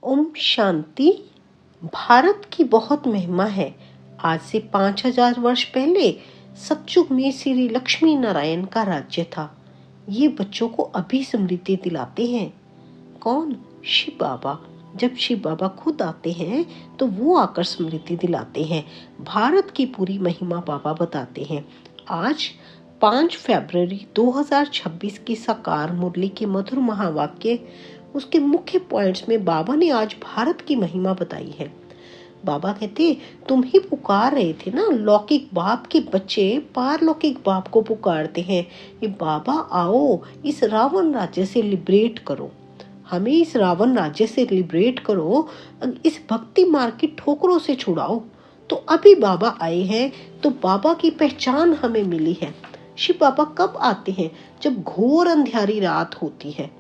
ओम शांति। भारत की बहुत महिमा है। आज से 5000 वर्ष पहले सतयुग में श्री लक्ष्मी नारायण का राज्य था। ये बच्चों को अभी स्मृति दिलाते हैं। कौन? शिव बाबा। जब शिव बाबा खुद आते हैं तो वो आकर स्मृति दिलाते हैं। भारत की पूरी महिमा बाबा बताते हैं। आज 5 फरवरी 2026 की साकार मुरली के मधुर महावाक्य, उसके मुख्य पॉइंट्स में बाबा ने आज भारत की महिमा बताई है। बाबा कहते, तुम ही पुकार रहे थे ना, लौकिक बाप के बच्चे पारलौकिक बाप को पुकारते हैं। ये बाबा आओ, इस रावण राज्य से लिबरेट करो, हमें इस रावण राज्य से लिबरेट करो, इस भक्ति मार्ग की ठोकरों से छुड़ाओ। तो अभी बाबा आए हैं, तो बाबा की पहचान हमें मिली है। शिव बाबा कब आते हैं? जब घोर अंधियारी रात होती है।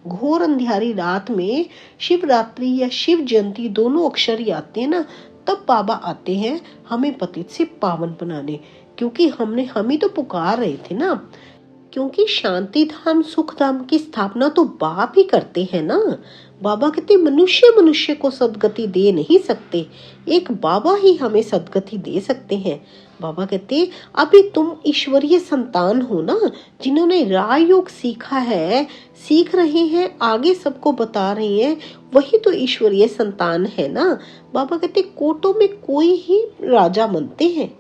घोर अंधियारी रात में शिवरात्रि या शिव जयंती दोनों अक्षर ही आते हैं ना, तब बाबा आते हैं हमें पतित से पावन बनाने। क्योंकि हम ही तो पुकार रहे थे ना। क्योंकि शांति धाम सुख धाम की स्थापना तो बाप ही करते हैं ना। बाबा कहते मनुष्य को सदगति दे नहीं सकते, एक बाबा ही हमें सदगति दे सकते हैं। बाबा कहते अभी तुम ईश्वरीय संतान हो ना, जिन्होंने राजयोग सीखा है, सीख रहे हैं, आगे सबको बता रहे हैं, वही तो ईश्वरीय संतान है ना। बाबा कहते कोटों में कोई ही राजा बनते हैं,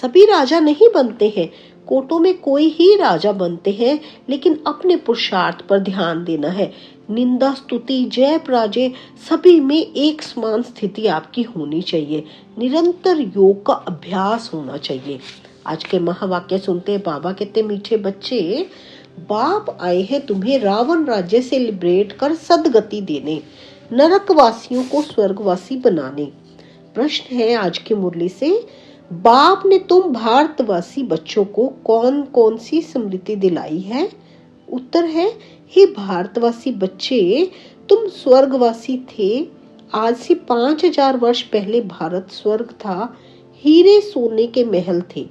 सभी राजा नहीं बनते हैं। कोटों में कोई ही राजा बनते हैं, लेकिन अपने पुरुषार्थ पर ध्यान देना है। निंदा स्तुति जय पराजय सभी में एक समान स्थिति आपकी होनी चाहिए। निरंतर योग का अभ्यास होना चाहिए। आज के महावाक्य सुनते हैं। बाबा कहते मीठे बच्चे, बाप आए हैं तुम्हें रावण राज्य से लिबरेट कर सदगति देने, नरकवासियों को स्वर्गवासी बनाने। प्रश्न है आज की मुरली से, बाप ने तुम भारतवासी बच्चों को कौन कौन सी स्मृति दिलाई है? उत्तर है, हे भारतवासी बच्चे, तुम स्वर्गवासी थे। आज से 5000 वर्ष पहले भारत स्वर्ग था, हीरे सोने के महल थे,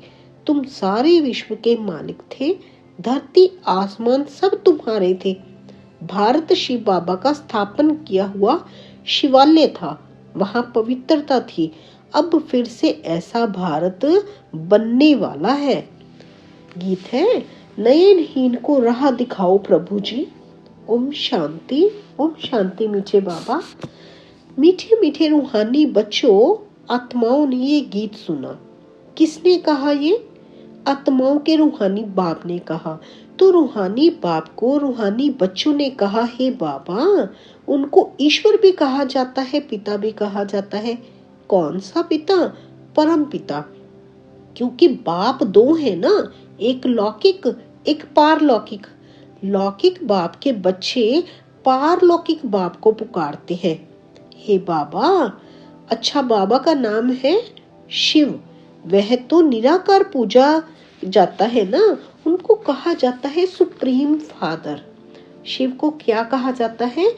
तुम सारे विश्व के मालिक थे, धरती आसमान सब तुम्हारे थे। भारत शिव बाबा का स्थापन किया हुआ शिवालय था, वहां पवित्रता थी। अब फिर से ऐसा भारत बनने वाला है। गीत है, नयनहीन को राह दिखाओ प्रभु जी। ओम शांति। ओम शांति मीठे बाबा। मीठे मीठे रूहानी बच्चों, आत्माओं ने ये गीत सुना। किसने कहा ये? आत्माओं के रूहानी बाप ने कहा। तो रूहानी बाप को रूहानी बच्चों ने कहा, हे बाबा, उनको ईश्वर भी कहा जाता है, पिता भी कहा जाता है। कौन सा पिता? परम पिता। क्योंकि बाप दो है ना, एक लौकिक एक पारलौकिक। लौकिक बाप के बच्चे पारलौकिक बाप को पुकारते हैं, हे बाबा। अच्छा, बाबा का नाम है शिव, वह तो निराकार पूजा जाता है ना, उनको कहा जाता है सुप्रीम फादर। शिव को क्या कहा जाता है?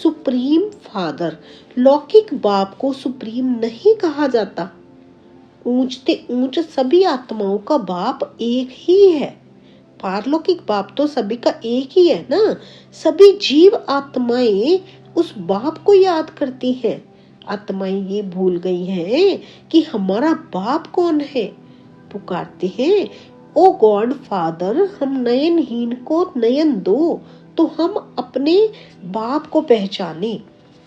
Supreme father. लौकिक बाप को सुप्रीम नहीं कहा जाता। ऊंचते ऊंच सभी आत्माओं का बाप एक ही है। पारलौकिक बाप तो सभी का एक ही है ना। सभी जीव आत्माएं उस बाप को याद करती हैं। आत्माएं ये भूल गई हैं कि हमारा बाप कौन है। पुकारते हैं, ओ गॉड फादर, हम नयनहीन को नयन दो, तो हम अपने बाप को पहचाने।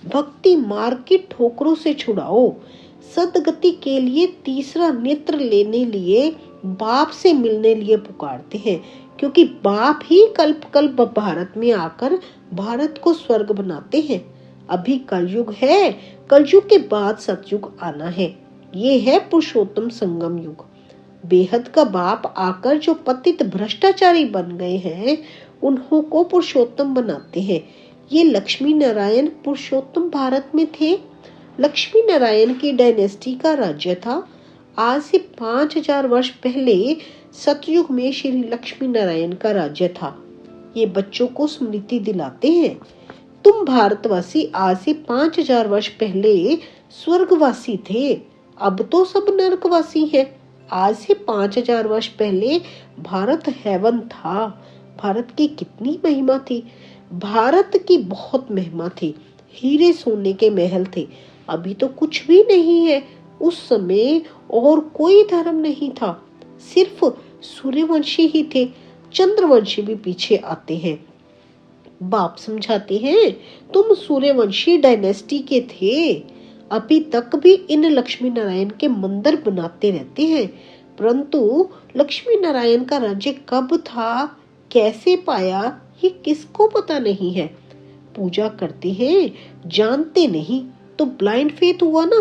भक्ति मार्ग की ठोकरों से छुड़ाओ। सदगति के लिए तीसरा नेत्र लेने लिए, बाप से मिलने लिए पुकारते हैं। क्योंकि बाप ही कल्प कल्प भारत में आकर भारत को स्वर्ग बनाते हैं। अभी कलयुग है, कलयुग के बाद सतयुग आना है। ये है पुरुषोत्तम संगम युग। बेहद का बाप आकर जो पतित भ्रष्टाचारी बन गए हैं, उन्हों को पुरुषोत्तम बनाते हैं। ये लक्ष्मी नारायण पुरुषोत्तम भारत में थे। लक्ष्मी नारायण की डायनेस्टी का राज्य था। आज से 5000 वर्ष पहले सतयुग में श्री लक्ष्मी नारायण का राज्य था। ये बच्चों को स्मृति दिलाते हैं। तुम भारतवासी आज से 5000 वर्ष पहले स्वर्गवासी थे, अब तो सब नरकवासी हैं। आज से 5000 वर्ष पहले भारत हेवन था। भारत की कितनी महिमा थी। भारत की बहुत महिमा थी। हीरे सोने के महल थे। अभी तो कुछ भी नहीं है। उस समय और कोई धर्म नहीं था, सिर्फ सूर्यवंशी ही थे। चंद्रवंशी भी पीछे आते हैं। बाप समझाते हैं, तुम सूर्यवंशी डायनेस्टी के थे। अभी तक भी इन लक्ष्मी नारायण के मंदिर बनाते रहते हैं, परंतु लक्ष्मी नारायण का राज्य कब था, कैसे पाया, ये किसको पता नहीं है। पूजा करते हैं, जानते नहीं, तो ब्लाइंड फेथ हुआ ना।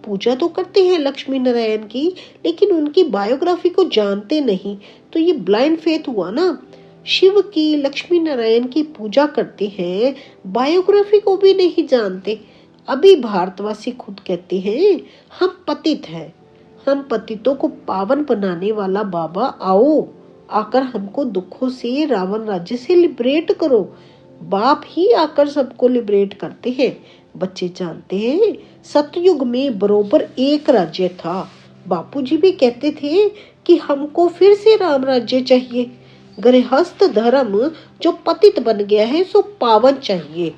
पूजा तो करते हैं लक्ष्मी नारायण की, लेकिन उनकी बायोग्राफी को जानते नहीं, तो ये ब्लाइंड फेथ हुआ ना। शिव की, लक्ष्मी नारायण की पूजा करते हैं, बायोग्राफी को भी नहीं जानते। अभी भारतवासी खुद कहते हैं, हम पतित हैं, हम पतितों को पावन बनाने वाला बाबा आओ, आकर हमको दुखों से, रावण राज्य से लिबरेट करो। बाप ही आकर सबको लिबरेट करते हैं। बच्चे जानते हैं, सतयुग में बरोबर एक राज्य था। बापूजी भी कहते थे कि हमको फिर से राम राज्य चाहिए। गृहस्थ धर्म जो पतित बन गया है सो पावन चाहिए।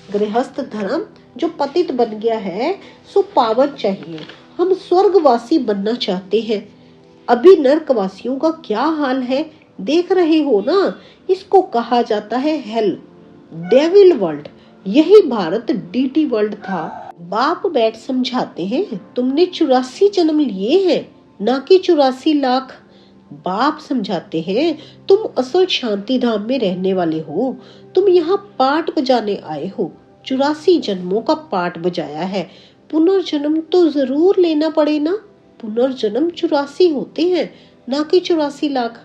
गृहस्थ धर्म जो पतित बन गया है सो पावन चाहिए। हम स्वर्गवासी बनना चाहते हैं। अभी नरकवासियों का क्या हाल है देख रहे हो ना। इसको कहा जाता है हेल, डेविल वर्ल्ड। यही भारत डीटी वर्ल्ड था। बाप बैठ समझाते हैं, तुमने 84 जन्म लिए हैं, ना कि 84 लाख। बाप समझाते हैं, तुम असल शांति धाम में रहने वाले हो। तुम यहाँ पाठ बजाने आए हो। 84 जन्मों का पाठ बजाया है। पुनर्जन्म तो जरूर लेना पड़े ना। पुनर्जन्म 84 होते हैं, ना कि 84 लाख।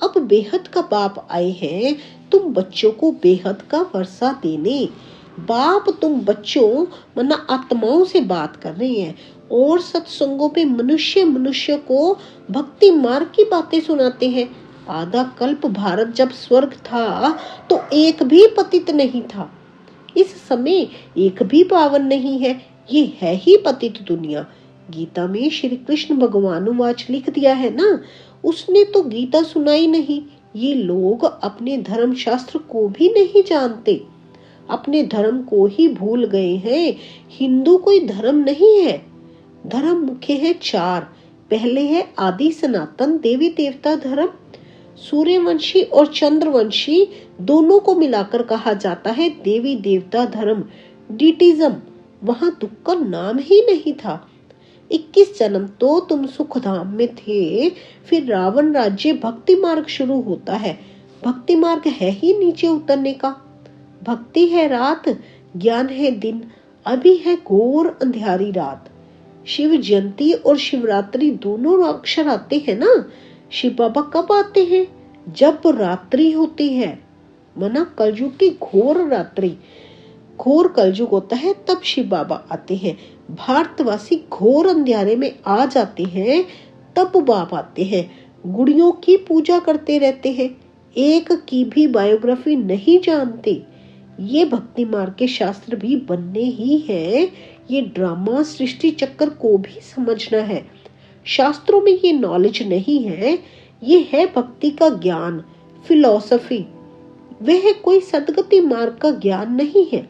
अब बेहद का बाप आए हैं तुम बच्चों को बेहद का वर्षा देने। बाप तुम बच्चों मना आत्माओं से बात कर रहे हैं और सत्संगों पे मनुष्य को भक्ति मार्ग की बातें सुनाते हैं। आधा कल्प भारत जब स्वर्ग था तो एक भी पतित नहीं था। इस समय एक भी पावन नहीं है। ये है ही पतित दुनिया। गीता में श्री कृष्ण भगवान वाच लिख दिया है ना। उसने तो गीता सुनाई नहीं। ये लोग अपने धर्म शास्त्र को भी नहीं जानते, अपने धर्म को ही भूल गए हैं। हिंदू कोई धर्म नहीं है। धर्म मुख्य है 4। पहले है आदि सनातन देवी देवता धर्म। सूर्यवंशी और चंद्रवंशी दोनों को मिलाकर कहा जाता है देवी देवता धर्म, डीटिज्म। वहां दुख का नाम ही नहीं था। 21 जन्म तो तुम सुख धाम में थे। फिर रावण राज्य भक्ति मार्ग शुरू होता है। भक्ति मार्ग है ही नीचे उतरने का। भक्ति है रात, ज्ञान है दिन। अभी है घोर अंधियारी रात। शिव जयंती और शिवरात्रि दोनों अक्षर आते हैं ना। शिव बाबा कब आते हैं? जब रात्रि होती है, मना कलयुग की घोर रात्रि, घोर कलयुग होता है, तब शिव बाबा आते हैं। भारतवासी घोर अंधियारे में आ जाते हैं, तब बाप आते हैं। गुड़ियों की पूजा करते रहते हैं, एक की भी बायोग्राफी नहीं जानते। ये भक्ति मार्ग के शास्त्र भी बनने ही है। ये ड्रामा सृष्टि चक्कर को भी समझना है। शास्त्रों में ये नॉलेज नहीं है। ये है भक्ति का ज्ञान, फिलॉसफी। वह कोई सदगति मार्ग का ज्ञान नहीं है।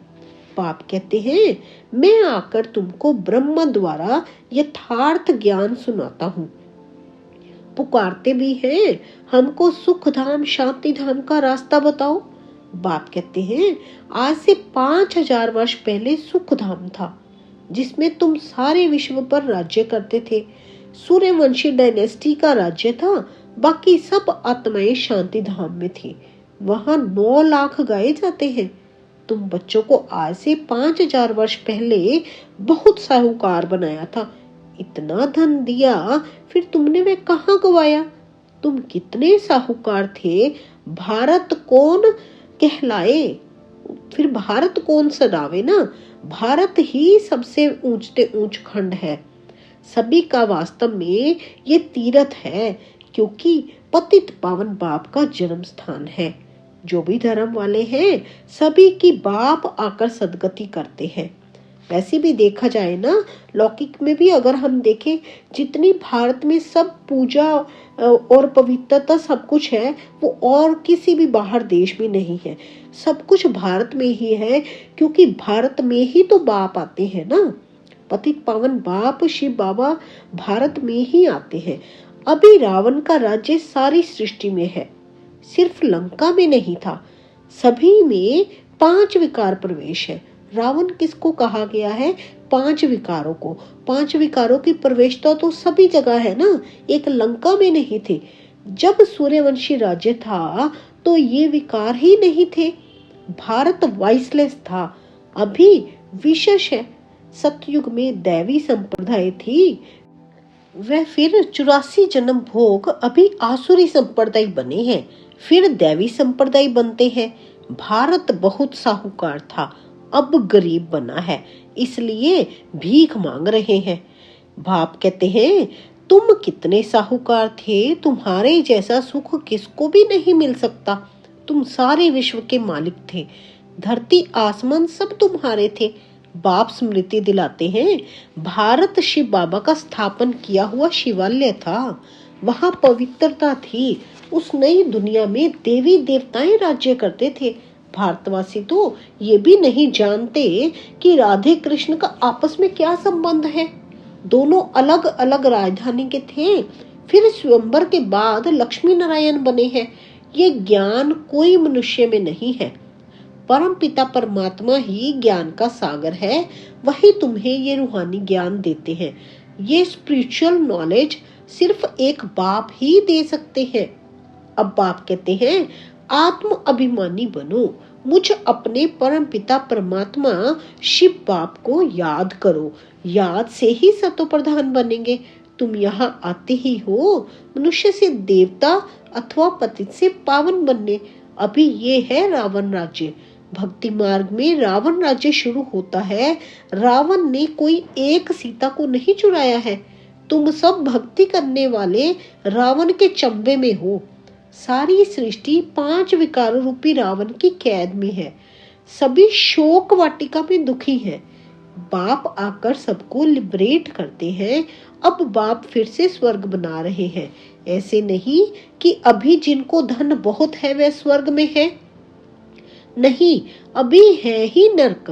बाप कहते हैं, मैं आकर तुमको ब्रह्म द्वारा यथार्थ ज्ञान सुनाता हूँ। पुकारते भी हैं, हमको सुख धाम शांति धाम का रास्ता बताओ। बाप कहते हैं, आज से 5000 वर्ष पहले सुख धाम था, जिसमें तुम सारे विश्व पर राज्य करते थे। सूर्यवंशी डायनेस्टी का राज्य था। बाकी सब आत्माएं शांति धाम में थी। वहां 9 लाख गाए जाते हैं। तुम बच्चों को आज से 5000 वर्ष पहले बहुत साहूकार बनाया था। इतना धन दिया, फिर तुमने वे कहाँ गवाया? तुम कितने साहूकार थे? भारत कौन कहलाए? फिर भारत कौन सदावे ना। भारत ही सबसे ऊंचते ऊंच खंड है। सभी का वास्तव में ये तीर्थ है, क्योंकि पतित पावन बाप का जन्म स्थान है। जो भी धर्म वाले हैं, सभी की बाप आकर सदगति करते हैं। वैसे भी देखा जाए ना, लौकिक में भी अगर हम देखें, जितनी भारत में सब पूजा और पवित्रता सब कुछ है, वो और किसी भी बाहर देश में नहीं है। सब कुछ भारत में ही है, क्योंकि भारत में ही तो बाप आते हैं ना। पतित पावन बाप शिव बाबा भारत में ही आते हैं। अभी रावण का राज्य सारी सृष्टि में है, सिर्फ लंका में नहीं था। सभी में 5 विकार प्रवेश है। रावण किसको कहा गया है? 5 विकारों को। 5 विकारों की प्रवेशता तो सभी जगह है ना, एक लंका में नहीं थे। जब सूर्यवंशी राज्य था तो ये विकार ही नहीं थे। भारत वॉइसलेस था। अभी विशेष है। सतयुग में दैवी संप्रदाय थी, वह फिर 84 जन्म भोग अभी आसुरी संप्रदाय बने हैं, फिर दैवी संप्रदाय बनते हैं। भारत बहुत साहूकार था, अब गरीब बना है, इसलिए भीख मांग रहे हैं। बाप कहते हैं, तुम कितने साहूकार थे, तुम्हारे जैसा सुख किसको भी नहीं मिल सकता। तुम सारे विश्व के मालिक थे, धरती आसमान सब तुम्हारे थे। बाप स्मृति दिलाते हैं, भारत शिव बाबा का स्थापन किया हुआ शिवालय था, वहां पवित्रता थी। उस नई दुनिया में देवी देवताएं राज्य करते थे। भारतवासी तो ये भी नहीं जानते कि राधे कृष्ण का आपस में क्या संबंध है। दोनों अलग अलग राजधानी के थे, फिर स्वयंवर के बाद लक्ष्मी नारायण बने हैं। ये ज्ञान कोई मनुष्य में नहीं है, परम पिता परमात्मा ही ज्ञान का सागर है, वही तुम्हें ये रूहानी ज्ञान देते हैं। ये स्पिरिचुअल नॉलेज सिर्फ एक बाप ही दे सकते हैं। अब बाप कहते हैं, आत्म अभिमानी बनो, मुझ अपने परम पिता परमात्मा शिव बाप को याद करो। याद से ही सतो प्रधान बनेंगे। तुम यहाँ आते ही हो मनुष्य से देवता अथवा पतित से पावन बनने। अभी ये है रावण राज्य। भक्ति मार्ग में रावण राज्य शुरू होता है। रावण ने कोई एक सीता को नहीं चुराया है। तुम सब भक्ति करने वाले रावण के चंबे में हो। सारी सृष्टि 5 विकार रूपी रावण की कैद में है। सभी शोक वाटिका में दुखी हैं। बाप आकर सबको लिबरेट करते हैं। अब बाप फिर से स्वर्ग बना रहे हैं। ऐसे नहीं कि अभी जिनको धन बहुत है वह स्वर्ग में है, नहीं, अभी है ही नरक।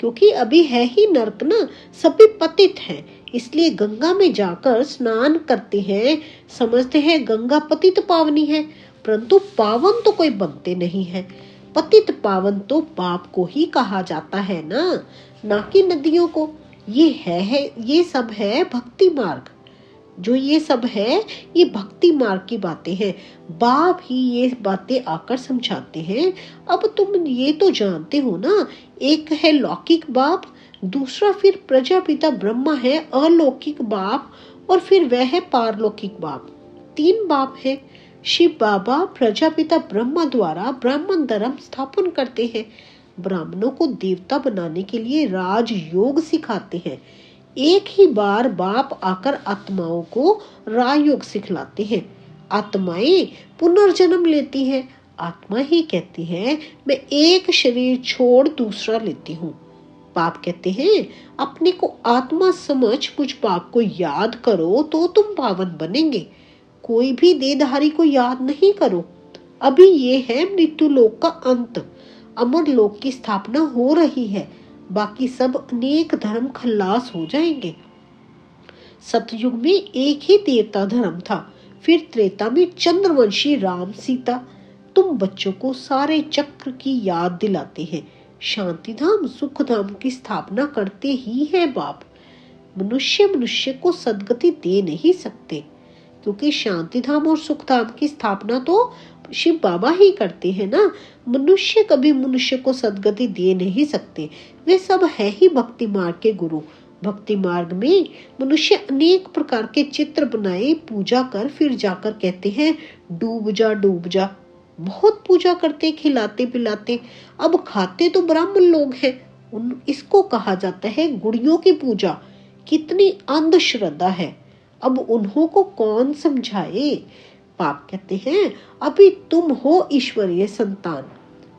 क्योंकि अभी है ही नरक ना, सभी पतित हैं, इसलिए गंगा में जाकर स्नान करते हैं। समझते हैं गंगा पतित पावनी है, परंतु पावन तो कोई बनते नहीं है। पतित पावन तो बाप को ही कहा जाता है ना कि नदियों को। ये सब है भक्ति मार्ग। जो ये सब है ये भक्ति मार्ग की बातें हैं। बाप ही ये बातें आकर समझाते हैं। अब तुम ये तो जानते हो ना, एक है लौकिक बाप, दूसरा फिर प्रजापिता ब्रह्मा है अलौकिक बाप, और फिर वह है पारलौकिक बाप। 3 बाप है। शिव बाबा प्रजापिता ब्रह्मा द्वारा ब्राह्मण धर्म स्थापन करते हैं। ब्राह्मणों को देवता बनाने के लिए राजयोग सिखाते हैं। एक ही बार बाप आकर आत्माओं को राजयोग सिखलाते हैं। आत्माएं पुनर्जन्म लेती हैं। आत्मा ही कहती है, मैं एक शरीर छोड़ दूसरा लेती हूँ। बाप कहते हैं, अपने को आत्मा समझ मुझ बाप को याद करो तो तुम पावन बनेंगे। कोई भी देहधारी को याद नहीं करो। अभी ये है मृत्यु लोक का अंत। अमर लोक की स्थापना हो रही है। बाकी सब अनेक धर्म खल्लास हो जाएंगे। सतयुग में एक ही देवता धर्म था, फिर त्रेता में चंद्रवंशी राम सीता। तुम बच्चों को सारे चक्र की याद दिलाते हैं। शांति धाम सुख धाम की स्थापना करते ही है बाप। मनुष्य को सदगति दे नहीं सकते, क्योंकि शांति धाम और सुख धाम की स्थापना तो शिव बाबा ही करते हैं ना। मनुष्य कभी मनुष्य को सदगति दे नहीं सकते। वे सब है ही भक्ति मार्ग के गुरु। भक्ति मार्ग में मनुष्य अनेक प्रकार के चित्र बनाए, पूजा कर फिर जाकर कहते हैं डूब जा डूब जा। बहुत पूजा करते, खिलाते पिलाते। अब खाते तो ब्राह्मण लोग हैं। इसको कहा जाता है गुड़ियों की पूजा। कितनी अंधश्रद्धा है, अब उन्हों को कौन समझाए। बाप कहते हैं, अभी तुम हो ईश्वरीय संतान।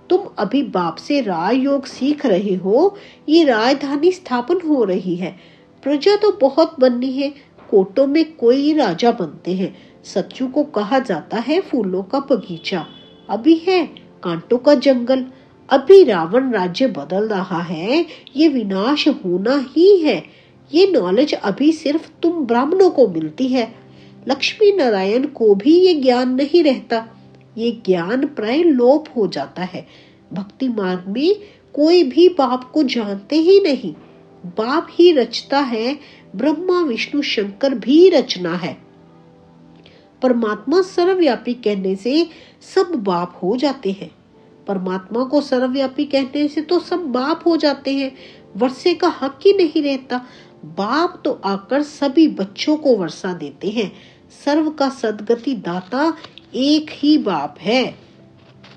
तुम अभी बाप से राजयोग सीख रहे हो। ये राजधानी स्थापन हो रही है। प्रजा तो बहुत बननी है, कोटों में कोई राजा बनते हैं। सत्यु को कहा जाता है फूलों का बगीचा, अभी है कांटों का जंगल। अभी रावण राज्य बदल रहा है, ये विनाश होना ही है। ये नॉलेज अभी सिर्फ तुम ब्राह्मणों को मिलती है। लक्ष्मी नारायण को भी ये ज्ञान नहीं रहता। ये ज्ञान प्राय लोप हो जाता है। भक्ति मार्ग में कोई भी बाप को जानते ही नहीं। बाप ही रचता है, ब्रह्मा विष्णु शंकर भी रचना है। परमात्मा सर्वव्यापी कहने से सब बाप हो जाते हैं। परमात्मा को सर्वव्यापी कहने से तो सब बाप हो जाते हैं। वर्षे का हक ही नहीं रहता। बाप तो आकर सभी बच्चों को वर्षा देते हैं। सर्व का सद्गति दाता एक ही बाप है।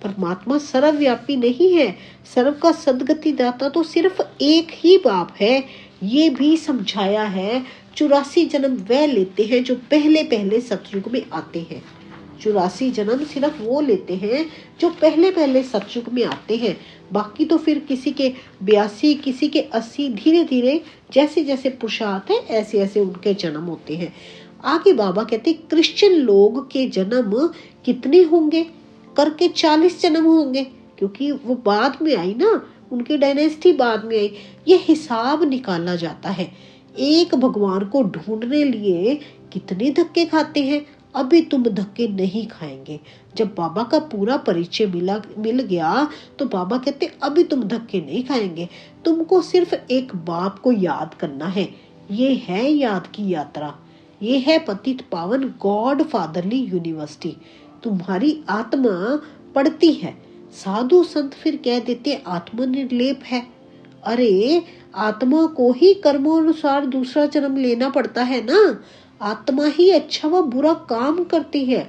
परमात्मा सर्वव्यापी नहीं है, सर्व का सद्गति दाता तो सिर्फ एक ही बाप है। ये भी समझाया है। 84 जन्म वह लेते हैं जो पहले पहले सतयुग में आते हैं। 84 जन्म सिर्फ वो लेते हैं जो पहले पहले सतयुग में आते हैं। बाकी तो फिर किसी के 82, किसी के 80, धीरे धीरे जैसे जैसे पुरुषार्थ है ऐसे ऐसे उनके जन्म होते हैं। आगे बाबा कहते क्रिश्चियन लोग के जन्म कितने होंगे? करके 40 जन्म होंगे, क्योंकि वो बाद में आई ना, उनकी डायनेस्टी बाद में आई। ये हिसाब निकाला जाता है। एक भगवान को ढूंढने लिए कितने धक्के खाते हैं। अभी तुम धक्के नहीं खाएंगे। जब बाबा का पूरा परिचय मिल गया तो बाबा कहते अभी तुम धक्के नहीं खाएंगे। तुमको सिर्फ एक बाप को याद करना है। ये है याद की यात्रा। ये है पतित पावन गॉड फादरली यूनिवर्सिटी। तुम्हारी आत्मा पढ़ती है। साधु संत फिर कह देते आत्मनिर्लेप है। अरे आत्मा को ही कर्मों अनुसार दूसरा जन्म लेना पड़ता है ना। आत्मा ही अच्छा व बुरा काम करती है।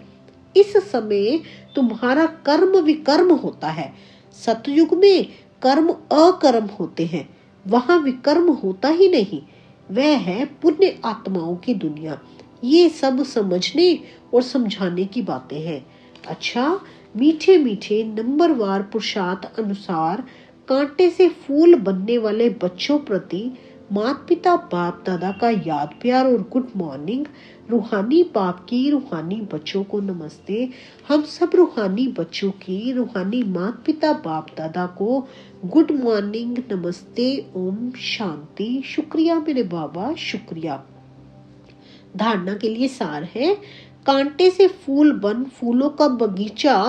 इस समय तुम्हारा कर्म विकर्म होता है। सतयुग में कर्म अकर्म होते हैं, वहां विकर्म होता ही नहीं। वह है पुण्य आत्माओं की दुनिया। ये सब समझने और समझाने की बातें हैं। अच्छा, मीठे मीठे नंबरवार पुरुषार्थ अनुसार कांटे से फूल बनने वाले बच्चों प्रति माता पिता बाप दादा का याद प्यार और गुड मॉर्निंग। रूहानी बाप की रूहानी बच्चों को नमस्ते। हम सब रूहानी बच्चों की रूहानी माता पिता बाप दादा को गुड मॉर्निंग, नमस्ते, ओम शांति। शुक्रिया मेरे बाबा, शुक्रिया। धारणा के लिए सार है। कांटे से फूल बन फूलों का बगीचा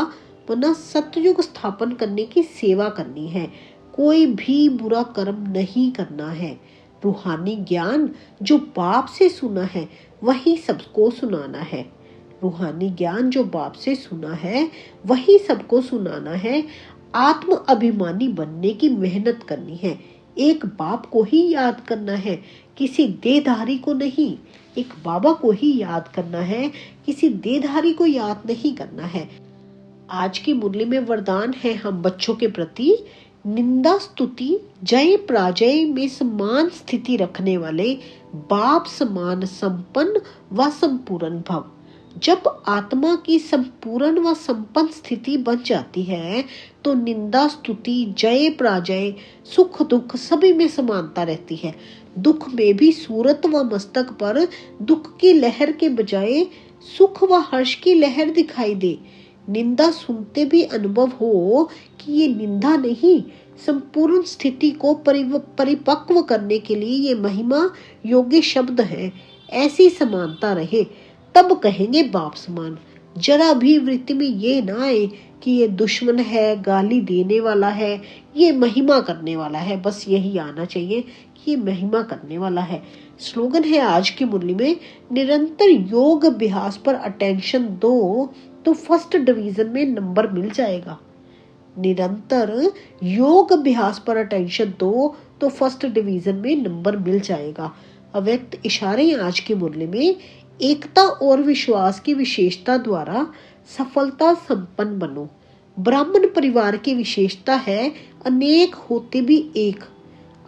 बना सतयुग स्थापन करने की सेवा करनी है। कोई भी बुरा कर्म नहीं करना है। रूहानी ज्ञान जो बाप से सुना है वही सबको सुनाना है। रूहानी ज्ञान जो बाप से सुना है वही सबको सुनाना है। आत्म अभिमानी बनने की मेहनत करनी है। एक बाप को ही याद करना है, किसी देहधारी को नहीं। एक बाबा को ही याद करना है, किसी देहधारी को याद नहीं करना है। आज की मुरली में वरदान है हम बच्चों के प्रति। निंदा स्तुति जय पराजय में समान स्थिति रखने वाले बाप समान संपन्न व संपूर्ण भव। जब आत्मा की संपूर्ण व संपन्न स्थिति बन जाती है तो निंदा स्तुति जय पराजय सुख दुख सभी में समानता रहती है। दुख में भी सूरत व मस्तक पर दुख की लहर के बजाय सुख व हर्ष की लहर दिखाई दे। निंदा सुनते भी अनुभव हो कि ये निंदा नहीं, संपूर्ण स्थिति को परिपक्व करने के लिए ये महिमा योग्य शब्द है। ऐसी समानता रहे तब कहेंगे बाप समान। जरा भी वृत्ति में ये ना आए कि ये दुश्मन है, गाली देने वाला है, ये महिमा करने वाला है। बस यही आना चाहिए कि ये महिमा करने वाला है। स्लोगन है आज की मुरली में, निरंतर योग अभ्यास पर अटेंशन दो तो फर्स्ट डिवीजन में नंबर मिल जाएगा। निरंतर योग अभ्यास पर अटेंशन दो तो फर्स्ट डिवीजन में नंबर मिल जाएगा। अव्यक्त इशारे आज की मुरली में, एकता और विश्वास की विशेषता द्वारा सफलता संपन्न बनो। ब्राह्मण परिवार की विशेषता है अनेक होते भी एक।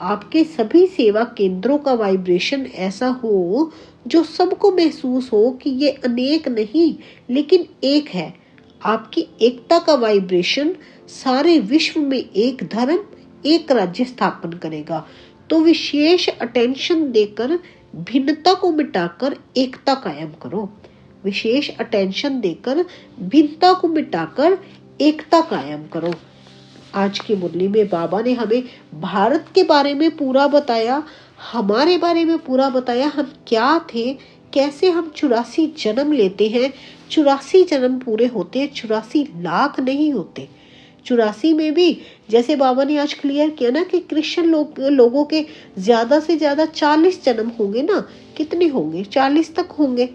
आपके सभी सेवा केंद्रों का वाइब्रेशन ऐसा हो जो सबको महसूस हो कि ये अनेक नहीं लेकिन एक है। आपकी एकता का वाइब्रेशन सारे विश्व में एक धर्म, एक राज्य स्थापन करेगा। तो विशेष अटेंशन देकर भिन्नता को मिटाकर एकता कायम करो। विशेष अटेंशन देकर भिन्नता को मिटाकर एकता कायम करो। आज की मुरली में बाबा ने हमें भारत के बारे में पूरा बताया, हमारे बारे में पूरा बताया, हम क्या थे, कैसे हम 84 जन्म लेते हैं। 84 जन्म पूरे होते हैं, 84 लाख नहीं होते। 84 में भी जैसे बाबा ने आज क्लियर किया ना कि क्रिश्चियन लोगों के ज्यादा से ज्यादा 40 जन्म होंगे ना। कितने होंगे? 40 तक होंगे।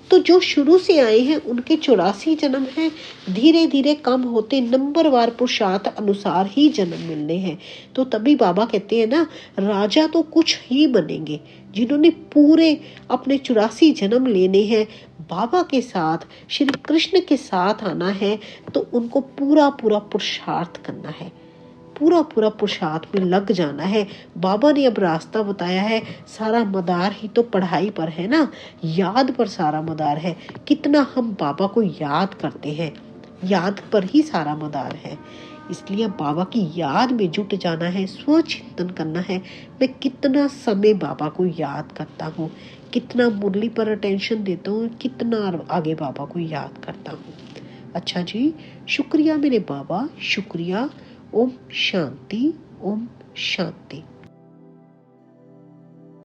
तो जो शुरू से आए हैं उनके 84 जन्म हैं। धीरे धीरे कम होते नंबरवार पुरुषार्थ अनुसार ही जन्म मिलने हैं। तो तभी बाबा कहते हैं ना, राजा तो कुछ ही बनेंगे जिन्होंने पूरे अपने 84 जन्म लेने हैं, बाबा के साथ, श्री कृष्ण के साथ आना है। तो उनको पूरा पूरा पुरुषार्थ करना है, पूरा पूरा पुरुषार्थ में लग जाना है। बाबा ने अब रास्ता बताया है। सारा मदार ही तो पढ़ाई पर है ना, याद पर सारा मदार है। कितना हम बाबा को याद करते हैं, याद पर ही सारा मदार है। इसलिए बाबा की याद में जुट जाना है, स्वचिंतन करना है। मैं कितना समय बाबा को याद करता हूँ, कितना मुरली पर अटेंशन देता हूँ, कितना आगे बाबा को याद करता हूँ। अच्छा जी, शुक्रिया मेरे बाबा, शुक्रिया। ओम शांति, ओम शांति।